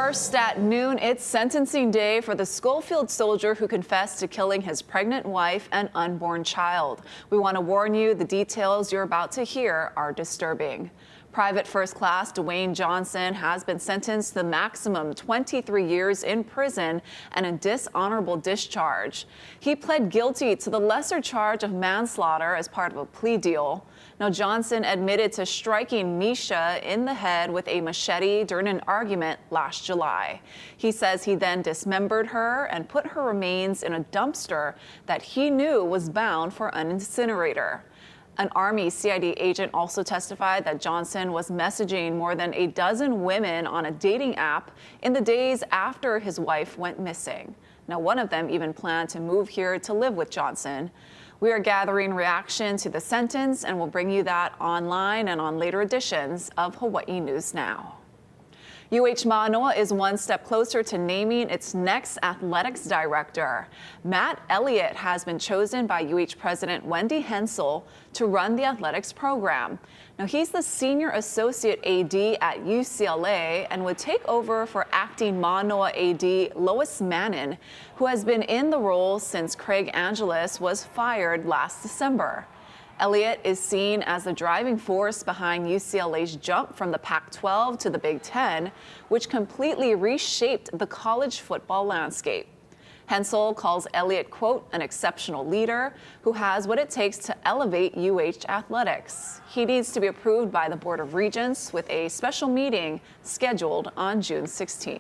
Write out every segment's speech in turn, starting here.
First at noon, it's sentencing day for the Schofield soldier who confessed to killing his pregnant wife and unborn child. We want to warn you, the details you're about to hear are disturbing. Private First Class Dwayne Johnson has been sentenced to the maximum 23 years in prison and a dishonorable discharge. He pled guilty to the lesser charge of manslaughter as part of a plea deal. Now, Johnson admitted to striking Misha in the head with a machete during an argument last July. He says he then dismembered her and put her remains in a dumpster that he knew was bound for an incinerator. An Army CID agent also testified that Johnson was messaging more than a dozen women on a dating app in the days after his wife went missing. Now, one of them even planned to move here to live with Johnson. We are gathering reaction to the sentence, and we'll bring you that online and on later editions of Hawaii News Now. Manoa is one step closer to naming its next athletics director. Matt Elliott has been chosen by President Wendy Hensel to run the athletics program. Now, he's the senior associate AD at UCLA and would take over for acting Manoa AD Luigi Manion, who has been in the role since Craig Angeles was fired last December. Elliott is seen as the driving force behind UCLA's jump from the Pac-12 to the Big Ten, which completely reshaped the college football landscape. Hensel calls Elliott, quote, an exceptional leader who has what it takes to elevate athletics. He needs to be approved by the Board of Regents with a special meeting scheduled on June 16th.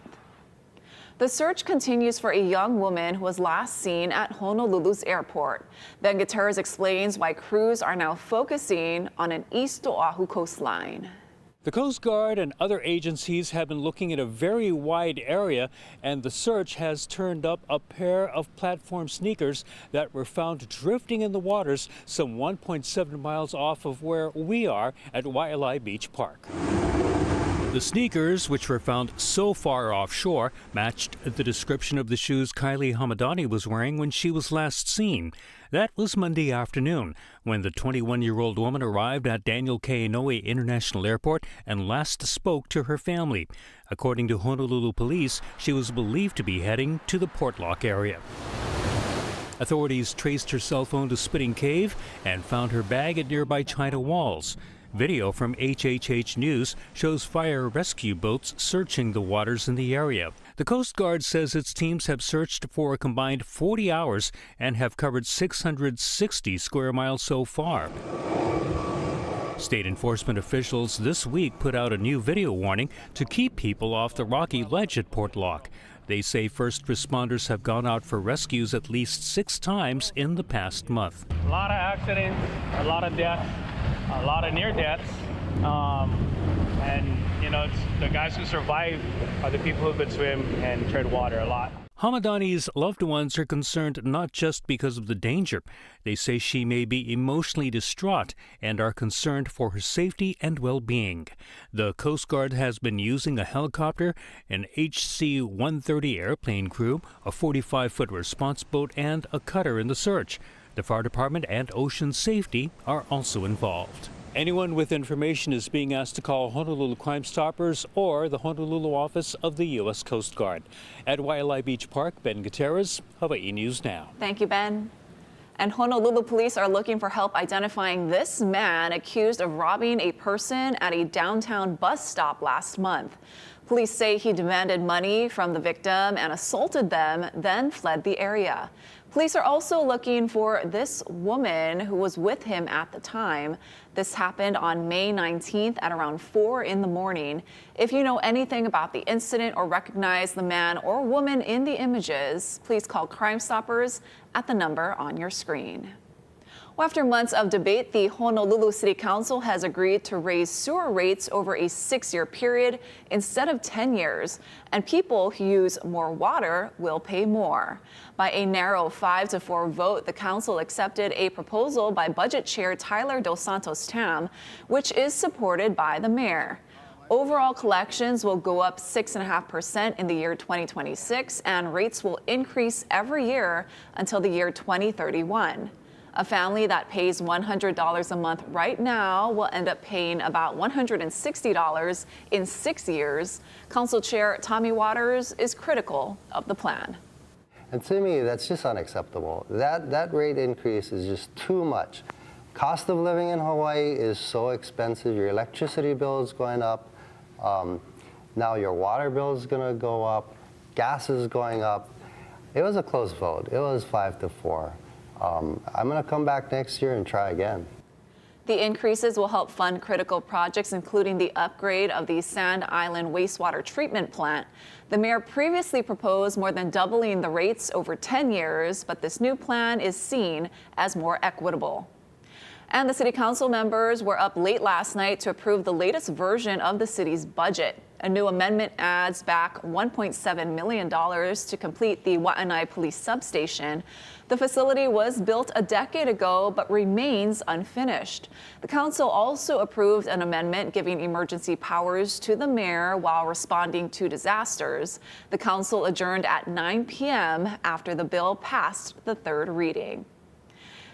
The search continues for a young woman who was last seen at Honolulu's airport. Ben Gutierrez explains why crews are now focusing on an East Oahu coastline. The Coast Guard and other agencies have been looking at a very wide area, and the search has turned up a pair of platform sneakers that were found drifting in the waters some 1.7 miles off of where we are at Waialae Beach Park. The sneakers, which were found so far offshore, matched the description of the shoes Kylie Hamadani was wearing when she was last seen. That was Monday afternoon, when the 21-year-old woman arrived at Daniel K. Inouye International Airport and last spoke to her family. According to Honolulu police, she was believed to be heading to the Portlock area. Authorities traced her cell phone to Spitting Cave and found her bag at nearby China Walls. Video from HHH News shows fire rescue boats searching the waters in the area. The Coast Guard says its teams have searched for a combined 40 hours and have covered 660 square miles so far. State enforcement officials this week put out a new video warning to keep people off the rocky ledge at Portlock. They say first responders have gone out for rescues at least 6 times in the past month. A lot of accidents, a lot of deaths, a lot of near deaths, and it's the guys who survive are the people who could swim and tread water a lot. Hamadani's loved ones are concerned not just because of the danger. They say she may be emotionally distraught and are concerned for her safety and well-being. The Coast Guard has been using a helicopter, an HC-130 airplane crew, a 45-foot response boat, and a cutter in the search. The fire department and ocean safety are also involved. Anyone with information is being asked to call Honolulu Crime Stoppers or the Honolulu office of the U.S. Coast Guard. At Waialae Beach Park, Ben Gutierrez, Hawaii News Now. Thank you, Ben. And Honolulu police are looking for help identifying this man accused of robbing a person at a downtown bus stop last month. Police say he demanded money from the victim and assaulted them, then fled the area. Police are also looking for this woman who was with him at the time. This happened on May 19th at around 4 in the morning. If you know anything about the incident or recognize the man or woman in the images, please call Crime Stoppers at the number on your screen. Well, after months of debate, the Honolulu City Council has agreed to raise sewer rates over a 6-year period instead of 10 years, and people who use more water will pay more. By a narrow 5-4 vote, the council accepted a proposal by Budget Chair Tyler Dos Santos Tam, which is supported by the mayor. Overall collections will go up 6.5% in the year 2026, and rates will increase every year until the year 2031. A family that pays $100 a month right now will end up paying about $160 in 6 years. Council Chair Tommy Waters is critical of the plan. And to me, that's just unacceptable. That rate increase is just too much. Cost of living in Hawaii is so expensive. Your electricity bill is going up. Now your water bill is going to go up. Gas is going up. It was a close vote. It was 5-4. I'm going to come back next year and try again. The increases will help fund critical projects, including the upgrade of the Sand Island wastewater treatment plant. The mayor previously proposed more than doubling the rates over 10 years, but this new plan is seen as more equitable. And the city council members were up late last night to approve the latest version of the city's budget. A new amendment adds back $1.7 million to complete the Waianae Police Substation. The facility was built a decade ago but remains unfinished. The council also approved an amendment giving emergency powers to the mayor while responding to disasters. The council adjourned at 9 p.m. after the bill passed the third reading.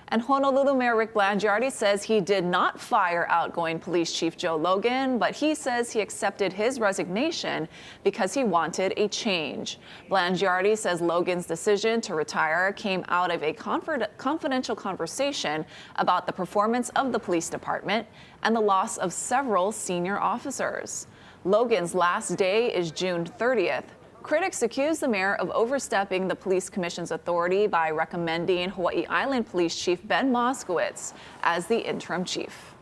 And Honolulu Mayor Rick Blangiardi says he did not fire outgoing Police Chief Joe Logan, but he says he accepted his resignation because he wanted a change. Blangiardi says Logan's decision to retire came out of a confidential conversation about the performance of the police department and the loss of several senior officers. Logan's last day is June 30th. Critics accuse the mayor of overstepping the police commission's authority by recommending Hawaii Island Police Chief Ben Moskowitz as the interim chief.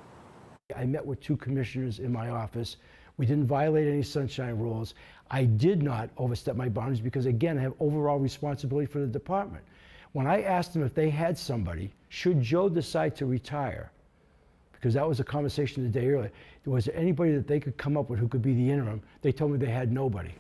I met with 2 commissioners in my office. We didn't violate any sunshine rules. I did not overstep my boundaries because, again, I have overall responsibility for the department. When I asked them if they had somebody, should Joe decide to retire, because that was a conversation the day earlier, was there anybody that they could come up with who could be the interim? They told me they had nobody.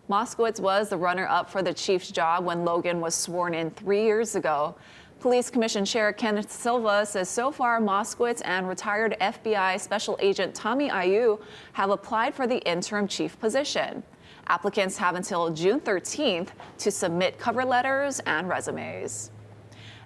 Moskowitz was the runner-up for the chief's job when Logan was sworn in 3 years ago. Police Commission Chair Kenneth Silva says so far Moskowitz and retired FBI Special Agent Tommy Ayu have applied for the interim chief position. Applicants have until June 13th to submit cover letters and resumes.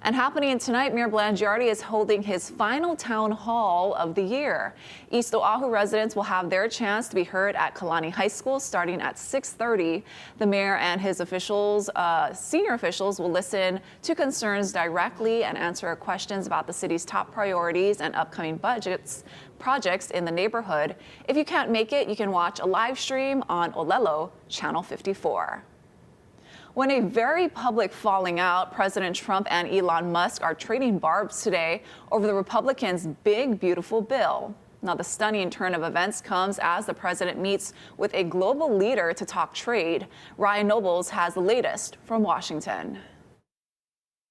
And happening tonight, Mayor Blangiardi is holding his final town hall of the year. East Oahu residents will have their chance to be heard at Kalani High School starting at 6:30. The mayor and his officials, senior officials, will listen to concerns directly and answer questions about the city's top priorities and upcoming projects in the neighborhood. If you can't make it, you can watch a live stream on Olelo, Channel 54. When a very public falling out, President Trump and Elon Musk are trading barbs today over the Republicans' big, beautiful bill. Now, the stunning turn of events comes as the president meets with a global leader to talk trade. Ryan Nobles has the latest from Washington.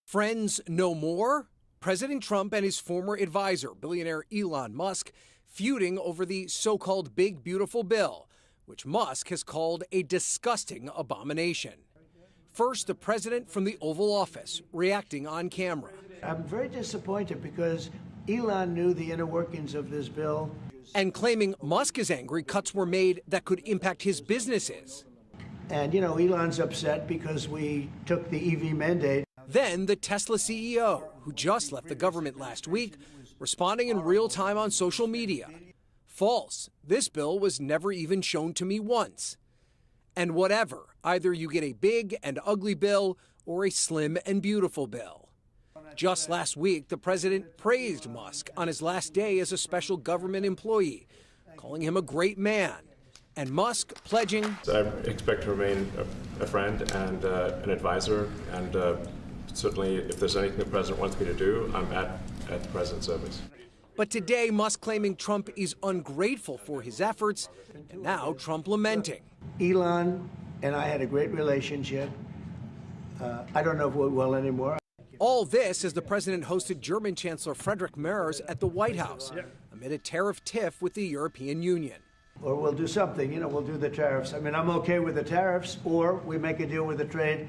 Friends no more? President Trump and his former advisor, billionaire Elon Musk, feuding over the so-called big, beautiful bill, which Musk has called a disgusting abomination. First, the president from the Oval Office, reacting on camera. I'm very disappointed because Elon knew the inner workings of this bill. And claiming Musk is angry cuts were made that could impact his businesses. And, you know, Elon's upset because we took the EV mandate. Then the Tesla CEO, who just left the government last week, responding in real time on social media. False. This bill was never even shown to me once. And whatever, either you get a big and ugly bill or a slim and beautiful bill. Just last week, the president praised Musk on his last day as a special government employee, calling him a great man. And Musk pledging, I expect to remain a friend and an advisor, and certainly if there's anything the president wants me to do, I'm at the president's service. But today, Musk claiming Trump is ungrateful for his efforts, and now Trump lamenting. Elon and I had a great relationship. I don't know if we will anymore. All this as the president hosted German Chancellor Friedrich Merz at the White House amid a tariff tiff with the European Union. Or we'll do something, you know, we'll do the tariffs. I mean, I'm okay with the tariffs, or we make a deal with the trade.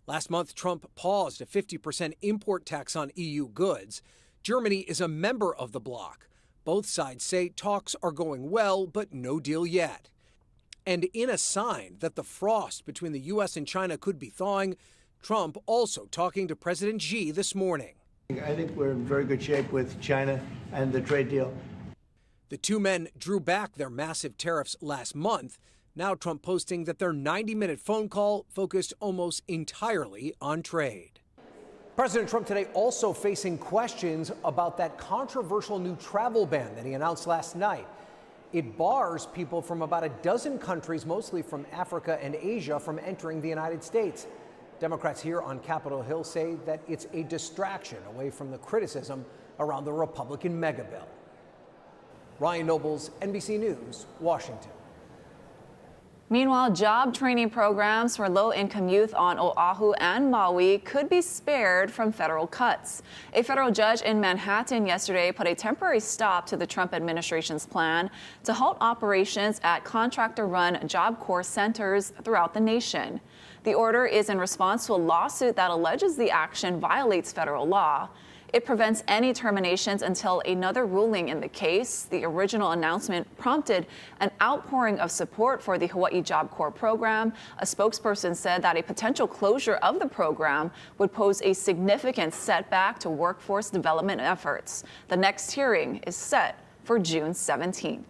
Last month, Trump paused a 50% import tax on EU goods. Germany is a member of the bloc. Both sides say talks are going well, but no deal yet. And in a sign that the frost between the U.S. and China could be thawing, Trump also talking to President Xi this morning. I think we're in very good shape with China and the trade deal. The two men drew back their massive tariffs last month. Now Trump posting that their 90-minute phone call focused almost entirely on trade. President Trump today also facing questions about that controversial new travel ban that he announced last night. It bars people from about a dozen countries, mostly from Africa and Asia, from entering the United States. Democrats here on Capitol Hill say that it's a distraction away from the criticism around the Republican mega bill. Ryan Nobles, NBC News, Washington. Meanwhile, job training programs for low-income youth on Oahu and Maui could be spared from federal cuts. A federal judge in Manhattan yesterday put a temporary stop to the Trump administration's plan to halt operations at contractor-run Job Corps centers throughout the nation. The order is in response to a lawsuit that alleges the action violates federal law. It prevents any terminations until another ruling in the case. The original announcement prompted an outpouring of support for the Hawaii Job Corps program. A spokesperson said that a potential closure of the program would pose a significant setback to workforce development efforts. The next hearing is set for June 17th.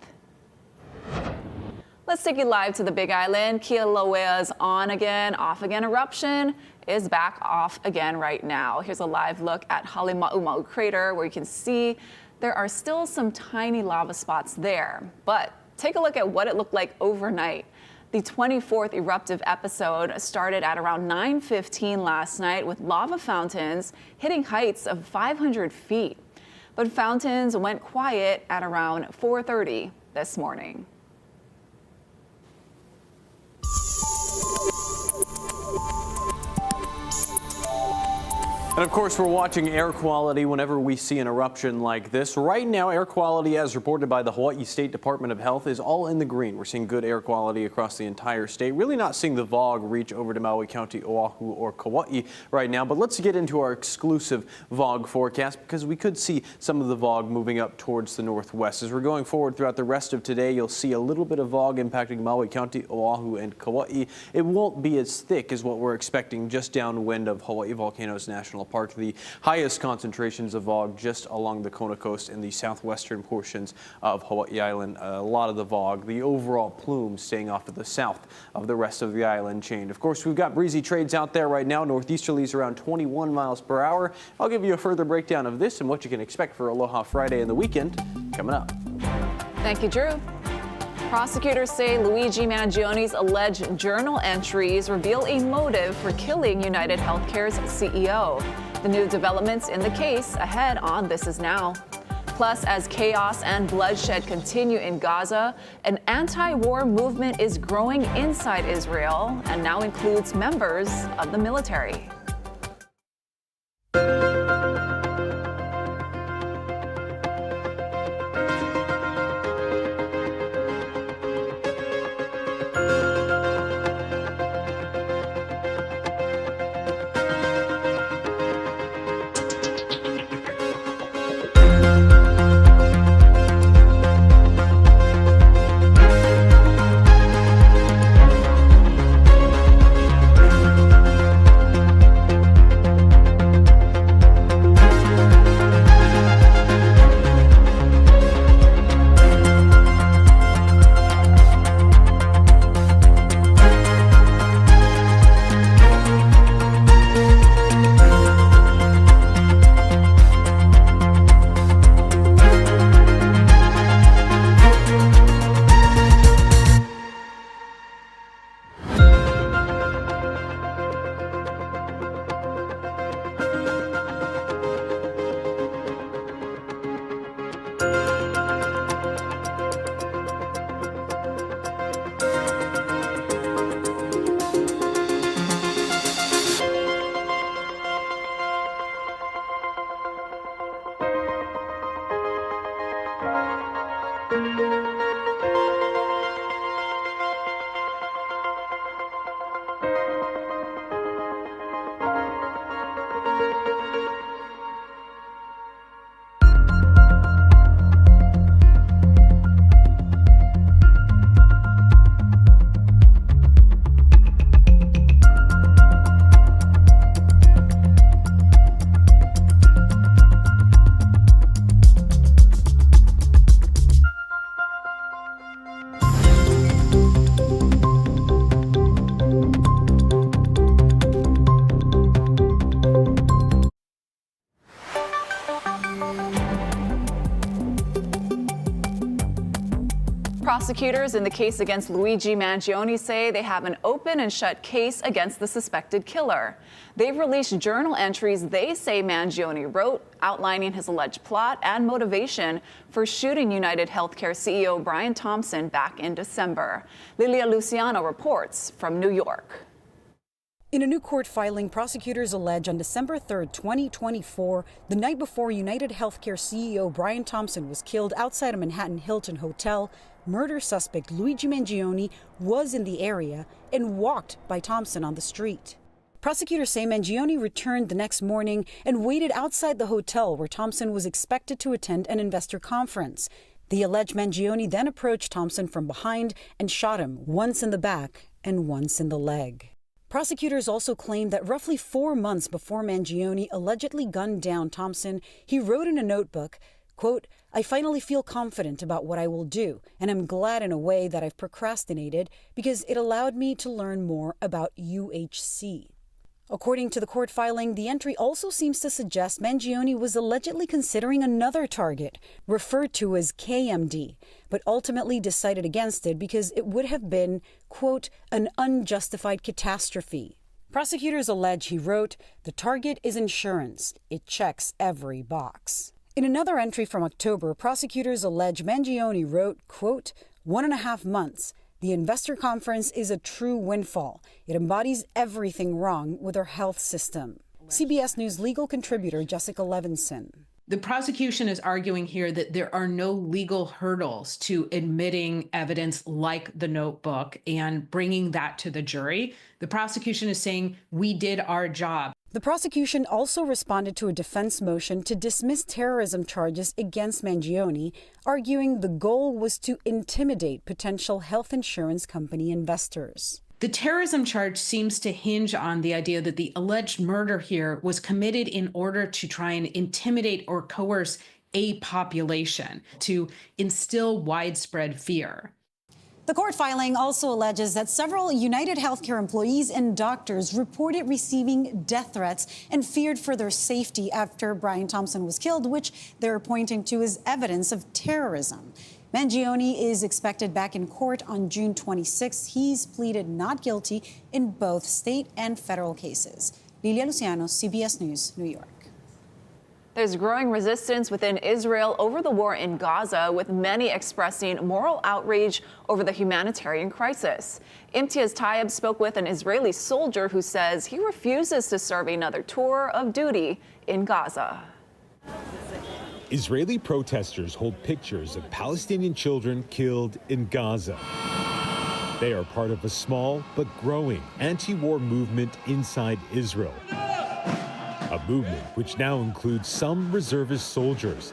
Let's take you live to the Big Island. Kilauea's on again, off again eruption is back off again right now. Here's a live look at Halima Crater, where you can see there are still some tiny lava spots there. But take a look at what it looked like overnight. The 24th eruptive episode started at around 9:15 last night with lava fountains hitting heights of 500 feet. But fountains went quiet at around 4:30 this morning. And of course, we're watching air quality whenever we see an eruption like this. Right now, air quality, as reported by the Hawaii State Department of Health, is all in the green. We're seeing good air quality across the entire state. Really not seeing the VOG reach over to Maui County, Oahu, or Kauai right now. But let's get into our exclusive VOG forecast, because we could see some of the VOG moving up towards the northwest. As we're going forward throughout the rest of today, you'll see a little bit of VOG impacting Maui County, Oahu, and Kauai. It won't be as thick as what we're expecting just downwind of Hawaii Volcanoes National Park. The highest concentrations of VOG just along the Kona coast in the southwestern portions of Hawaii Island. A lot of the VOG, the overall plume, staying off to the south of the rest of the island chain. Of course, we've got breezy trades out there right now. Northeasterlies around 21 miles per hour. I'll give you a further breakdown of this and what you can expect for Aloha Friday and the weekend coming up. Thank you, Drew. Prosecutors say Luigi Manion's alleged journal entries reveal a motive for killing United Healthcare's CEO. The new developments in the case ahead on This Is Now. Plus, as chaos and bloodshed continue in Gaza, an anti-war movement is growing inside Israel and now includes members of the military. Prosecutors in the case against Luigi Manion say they have an open and shut case against the suspected killer. They've released journal entries they say Manion wrote outlining his alleged plot and motivation for shooting United Healthcare CEO Brian Thompson back in December. Lilia Luciano reports from New York. In a new court filing, prosecutors allege on December 3, 2024, the night before United Healthcare CEO Brian Thompson was killed outside a Manhattan Hilton hotel, murder suspect Luigi Manion was in the area and walked by Thompson on the street. Prosecutors say Manion returned the next morning and waited outside the hotel where Thompson was expected to attend an investor conference. The alleged Manion then approached Thompson from behind and shot him once in the back and once in the leg. Prosecutors also claim that roughly 4 months before Manion allegedly gunned down Thompson, he wrote in a notebook, quote, "I finally feel confident about what I will do, and I'm glad in a way that I've procrastinated because it allowed me to learn more about UHC." According to the court filing, the entry also seems to suggest Manion was allegedly considering another target, referred to as KMD, but ultimately decided against it because it would have been, quote, "an unjustified catastrophe." Prosecutors allege he wrote, "The target is insurance. It checks every box." In another entry from October, prosecutors allege Manion wrote, quote, "1.5 months. The investor conference is a true windfall. It embodies everything wrong with our health system." CBS News legal contributor Jessica Levinson. The prosecution is arguing here that there are no legal hurdles to admitting evidence like the notebook and bringing that to the jury. The prosecution is saying we did our job. The prosecution also responded to a defense motion to dismiss terrorism charges against Manion, arguing the goal was to intimidate potential health insurance company investors. The terrorism charge seems to hinge on the idea that the alleged murder here was committed in order to try and intimidate or coerce a population, to instill widespread fear. The court filing also alleges that several United Healthcare employees and doctors reported receiving death threats and feared for their safety after Brian Thompson was killed, which they're pointing to as evidence of terrorism. Manion is expected back in court on June 26. He's pleaded not guilty in both state and federal cases. Lilia Luciano, CBS News, New York. There's growing resistance within Israel over the war in Gaza, with many expressing moral outrage over the humanitarian crisis. Imtiaz Tayyab spoke with an Israeli soldier who says he refuses to serve another tour of duty in Gaza. Israeli protesters hold pictures of Palestinian children killed in Gaza. They are part of a small but growing anti-war movement inside Israel. A movement which now includes some reservist soldiers,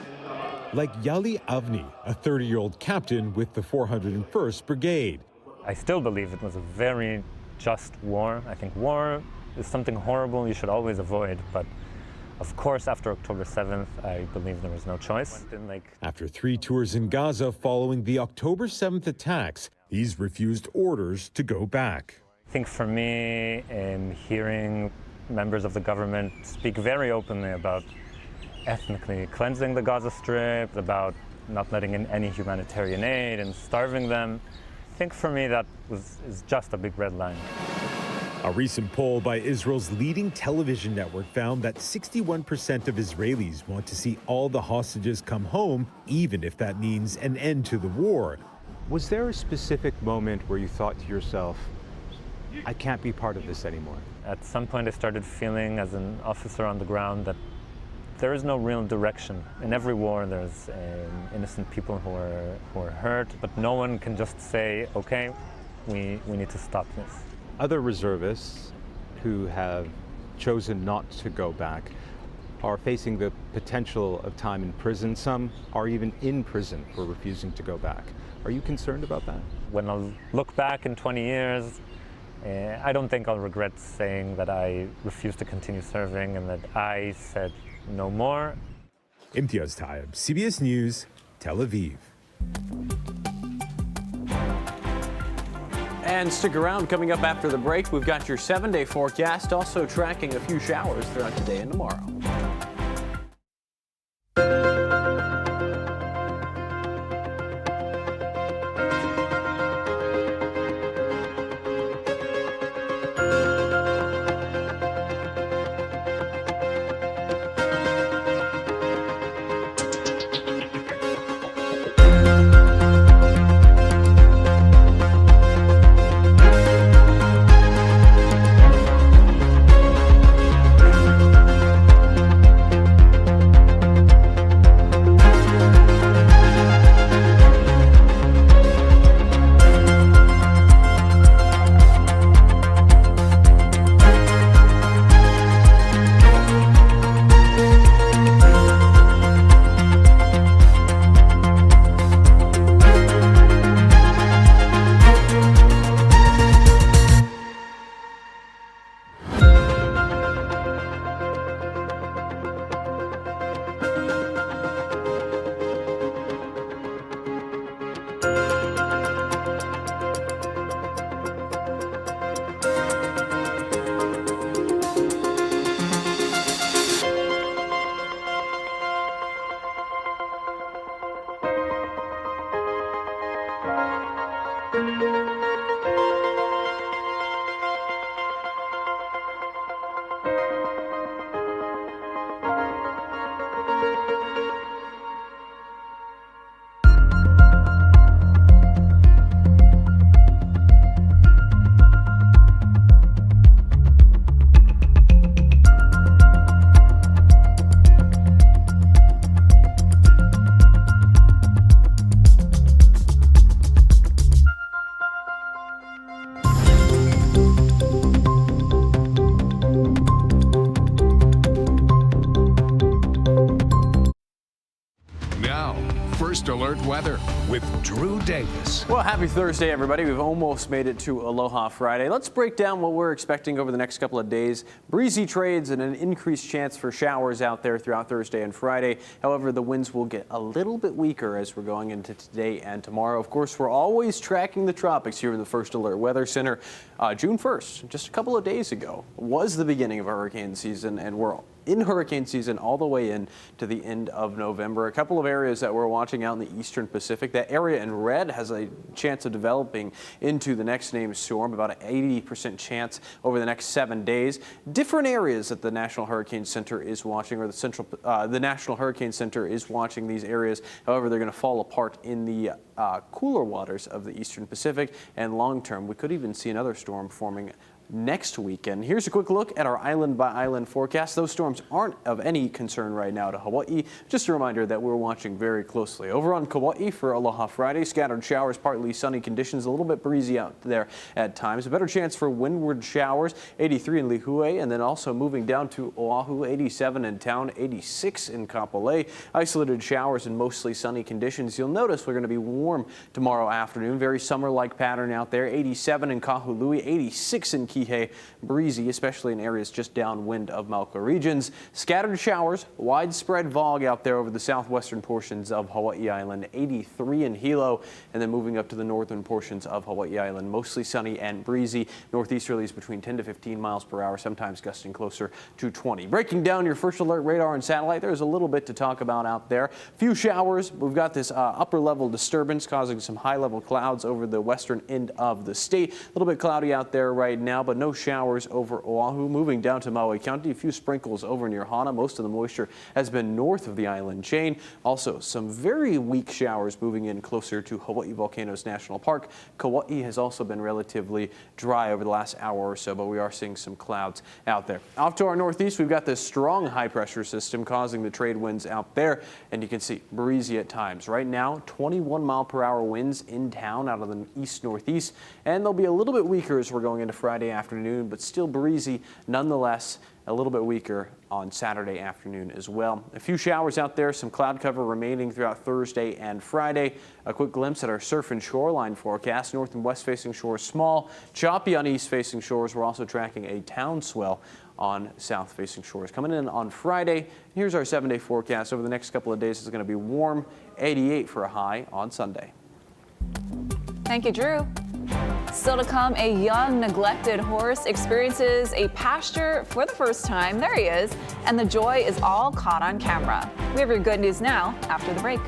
like Yali Avni, a 30-year-old captain with the 401st Brigade. I still believe it was a very just war. I think war is something horrible you should always avoid, but of course, after October 7th, I believe there was no choice. After 3 tours in Gaza following the October 7th attacks, he's refused orders to go back. I think for me, hearing members of the government speak very openly about ethnically cleansing the Gaza Strip, about not letting in any humanitarian aid and starving them, I think for me that is just a big red line. A recent poll by Israel's leading television network found that 61% of Israelis want to see all the hostages come home, even if that means an end to the war. Was there a specific moment where you thought to yourself, I can't be part of this anymore? At some point I started feeling as an officer on the ground that there is no real direction. In every war there's innocent people who are hurt, but no one can just say, okay, we need to stop this. Other reservists who have chosen not to go back are facing the potential of time in prison. Some are even in prison for refusing to go back. Are you concerned about that? When I look back in 20 years, I don't think I'll regret saying that I refused to continue serving and that I said no more. Imtiaz Tayyab, CBS News, Tel Aviv. And stick around. Coming up after the break, we've got your 7-day forecast, also tracking a few showers throughout today and tomorrow. First Alert Weather with Drew Davis. Well, happy Thursday, everybody. We've almost made it to Aloha Friday. Let's break down what we're expecting over the next couple of days. Breezy trades and an increased chance for showers out there throughout Thursday and Friday. However, the winds will get a little bit weaker as we're going into today and tomorrow. Of course, we're always tracking the tropics here in the First Alert Weather Center. June 1st, just a couple of days ago, was the beginning of hurricane season, and we're in hurricane season all the way in to the end of November. A couple of areas that we're watching out in the eastern Pacific. That area in red has a chance of developing into the next named storm, about an 80% chance over the next 7 days. Different areas that the National Hurricane Center is watching, or the National Hurricane Center is watching these areas. However, they're going to fall apart in the cooler waters of the eastern Pacific, and long term, we could even see another storm forming next weekend. Here's a quick look at our island by island forecast. Those storms aren't of any concern right now to Hawaii. Just a reminder that we're watching very closely. Over on Kauai for Aloha Friday, scattered showers, partly sunny conditions, a little bit breezy out there at times. A better chance for windward showers, 83 in Lihue, and then also moving down to Oahu, 87 in town, 86 in Kapolei. Isolated showers and mostly sunny conditions. You'll notice we're going to be warm tomorrow afternoon. Very summer-like pattern out there. 87 in Kahului, 86 in Kihei, breezy, especially in areas just downwind of Mauka regions. Scattered showers, widespread fog out there over the southwestern portions of Hawaii Island, 83 in Hilo, and then moving up to the northern portions of Hawaii Island, mostly sunny and breezy. Northeasterlies between 10 to 15 miles per hour, sometimes gusting closer to 20. Breaking down your First Alert radar and satellite, there's a little bit to talk about out there. Few showers. We've got this upper level disturbance causing some high level clouds over the western end of the state. A little bit cloudy out there right now, but no showers over Oahu. Moving down to Maui County, a few sprinkles over near Hana. Most of the moisture has been north of the island chain. Also, some very weak showers moving in closer to Hawaii Volcanoes National Park. Kauai has also been relatively dry over the last hour or so, but we are seeing some clouds out there. Off to our northeast, we've got this strong high pressure system causing the trade winds out there, and you can see breezy at times. Right now, 21 mile per hour winds in town out of the east northeast, and they'll be a little bit weaker as we're going into Friday afternoon, but still breezy nonetheless. A little bit weaker on Saturday afternoon as well. A few showers out there, some cloud cover remaining throughout Thursday and Friday. A quick glimpse at our surf and shoreline forecast. North and west facing shores small, choppy on east facing shores. We're also tracking a town swell on south facing shores. Coming in on Friday, here's our 7-day forecast. Over the next couple of days, it's going to be warm, 88 for a high on Sunday. Thank you, Drew. Still to come, a young, neglected horse experiences a pasture for the first time. There he is, and the joy is all caught on camera. We have your good news now after the break.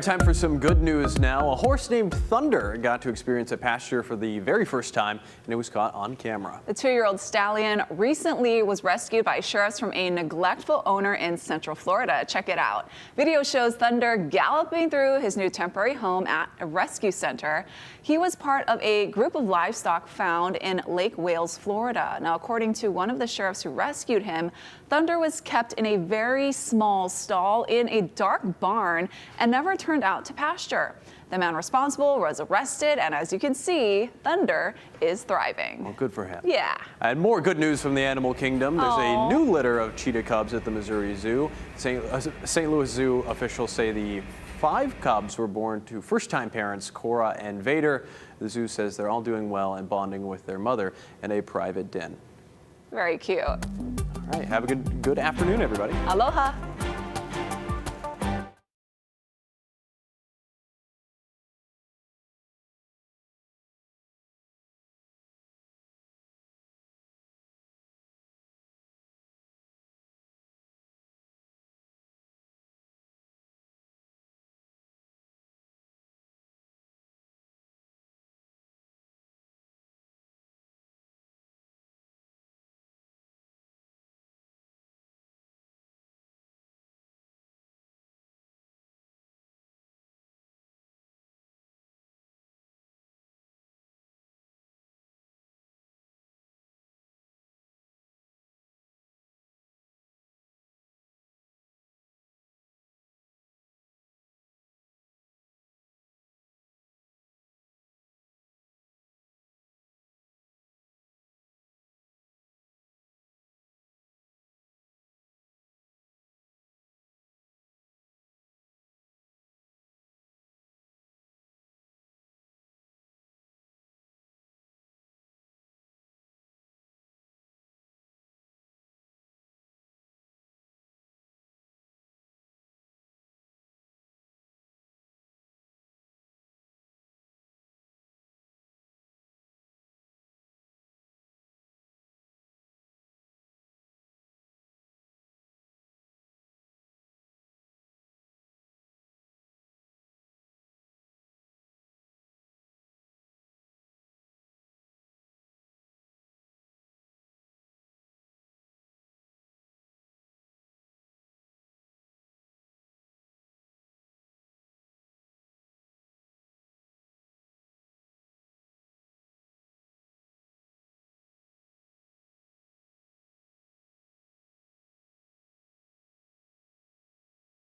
right, time for some good news now. A horse named Thunder got to experience a pasture for the very first time, and it was caught on camera. The 2-year-old stallion recently was rescued by sheriffs from a neglectful owner in Central Florida. Check it out. Video shows Thunder galloping through his new temporary home at a rescue center. He was part of a group of livestock found in Lake Wales, Florida. Now, according to one of the sheriffs who rescued him, Thunder was kept in a very small stall in a dark barn and never turned out to pasture. The man responsible was arrested, and as you can see, Thunder is thriving. Well, good for him. Yeah. And more good news from the animal kingdom. There's a new litter of cheetah cubs at the Missouri Zoo. St. Louis Zoo officials say the 5 cubs were born to first-time parents, Cora and Vader. The zoo says they're all doing well and bonding with their mother in a private den. Very cute. All right, have a good afternoon, everybody. Aloha.